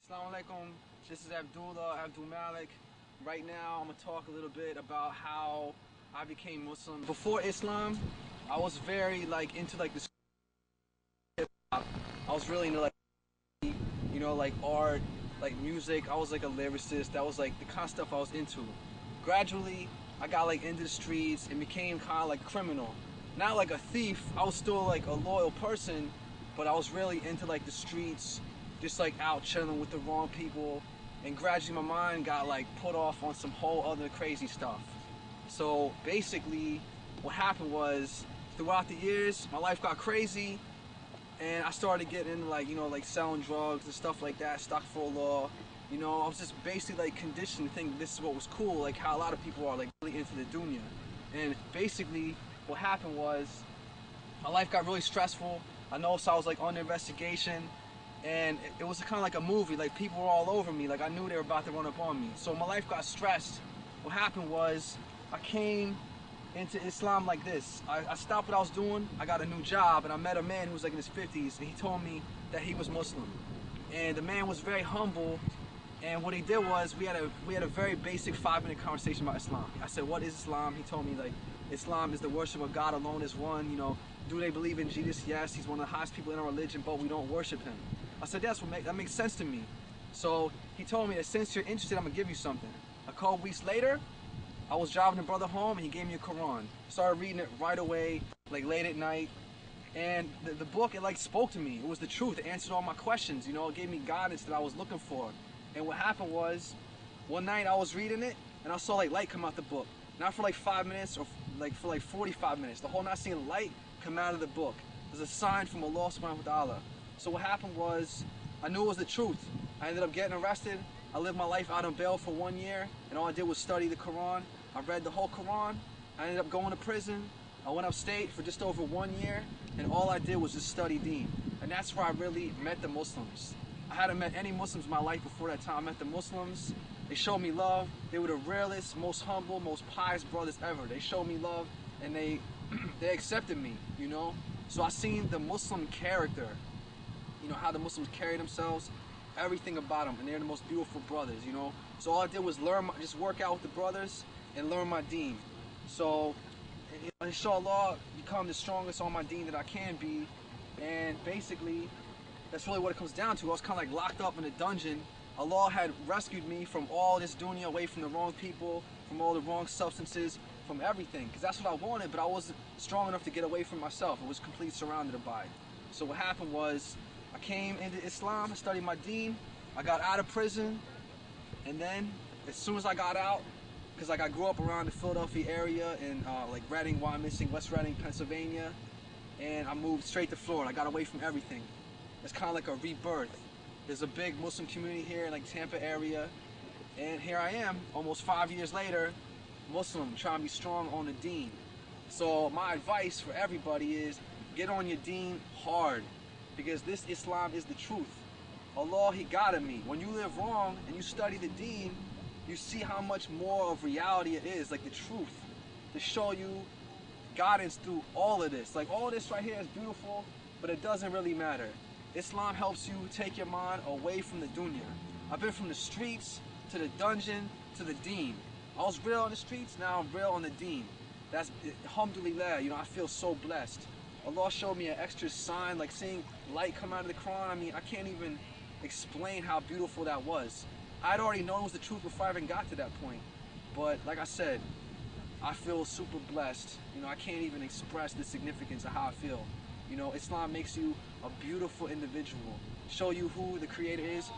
Assalamu alaikum, this is Abdullah Abdul Malik. Right now I'm going to talk a little bit about how I became Muslim. Before Islam, I was very into this hip hop. I was really into like art, like music. I was like a lyricist. That was like the kind of stuff I was into. Gradually, I got like into the streets and became kind of like criminal. Not like a thief, I was still like a loyal person, but I was really into like the streets, just like out chilling with the wrong people, and gradually my mind got like put off on some whole other crazy stuff. So basically what happened was, throughout the years my life got crazy and I started getting into like selling drugs and stuff like that, astaghfirullah. I was just basically like conditioned to think this is what was cool, like how a lot of people are like really into the dunya. And basically what happened was, my life got really stressful. I noticed I was like under investigation, and it was kind of like a movie. Like people were all over me. Like I knew they were about to run up on me. So my life got stressed. What happened was, I came into Islam like this. I stopped what I was doing. I got a new job, and I met a man who was like in his 50s, and he told me that he was Muslim. And the man was very humble. And what he did was, we had a very basic 5-minute conversation about Islam. I said, "What is Islam?" He told me like, Islam is the worship of God alone as one. Do they believe in Jesus? Yes, he's one of the highest people in our religion, but we don't worship him. I said, that makes sense to me. So he told me that since you're interested, I'm gonna give you something. A couple weeks later, I was driving a brother home and he gave me a Quran. I started reading it right away, like late at night. And the book, it like spoke to me. It was the truth. It answered all my questions. It gave me guidance that I was looking for. And what happened was, one night I was reading it and I saw like light come out the book. Not for like 5 minutes, or for like 45 minutes. The whole night seeing light come out of the book. It was a sign from Allah subhanahu wa ta'ala. So what happened was, I knew it was the truth. I ended up getting arrested. I lived my life out on bail for 1 year, and all I did was study the Quran. I read the whole Quran. I ended up going to prison. I went upstate for just over 1 year, and all I did was just study Deen. And that's where I really met the Muslims. I hadn't met any Muslims in my life before that time. I met the Muslims. They showed me love. They were the realest, most humble, most pious brothers ever. They showed me love, and they accepted me, So I seen the Muslim character, how the Muslims carry themselves, everything about them, and they're the most beautiful brothers, So all I did was just work out with the brothers and learn my Deen. So, inshallah, become the strongest on my Deen that I can be. And basically, that's really what it comes down to. I was kind of like locked up in a dungeon. Allah had rescued me from all this dunya, away from the wrong people, from all the wrong substances, from everything. Because that's what I wanted, but I wasn't strong enough to get away from myself. I was completely surrounded by it. So what happened was, I came into Islam, I studied my Deen, I got out of prison, and then as soon as I got out, because I grew up around the Philadelphia area in like Reading, Wyomissing, West Reading, Pennsylvania, and I moved straight to Florida. I got away from everything. It's kind of like a rebirth. There's a big Muslim community here in like Tampa area, and here I am, almost 5 years later, Muslim, trying to be strong on the Deen. So my advice for everybody is, get on your Deen hard, because this Islam is the truth. Allah, he guided me. When you live wrong and you study the Deen, you see how much more of reality it is, like the truth, to show you guidance through all of this. Like all this right here is beautiful, but it doesn't really matter. Islam helps you take your mind away from the dunya. I've been from the streets to the dungeon to the Deen. I was real on the streets, now I'm real on the Deen. That's, alhamdulillah, I feel so blessed. Allah showed me an extra sign, like seeing light come out of the Quran. I mean, I can't even explain how beautiful that was. I'd already known it was the truth before I even got to that point. But like I said, I feel super blessed. I can't even express the significance of how I feel. Islam makes you a beautiful individual. Show you who the Creator is,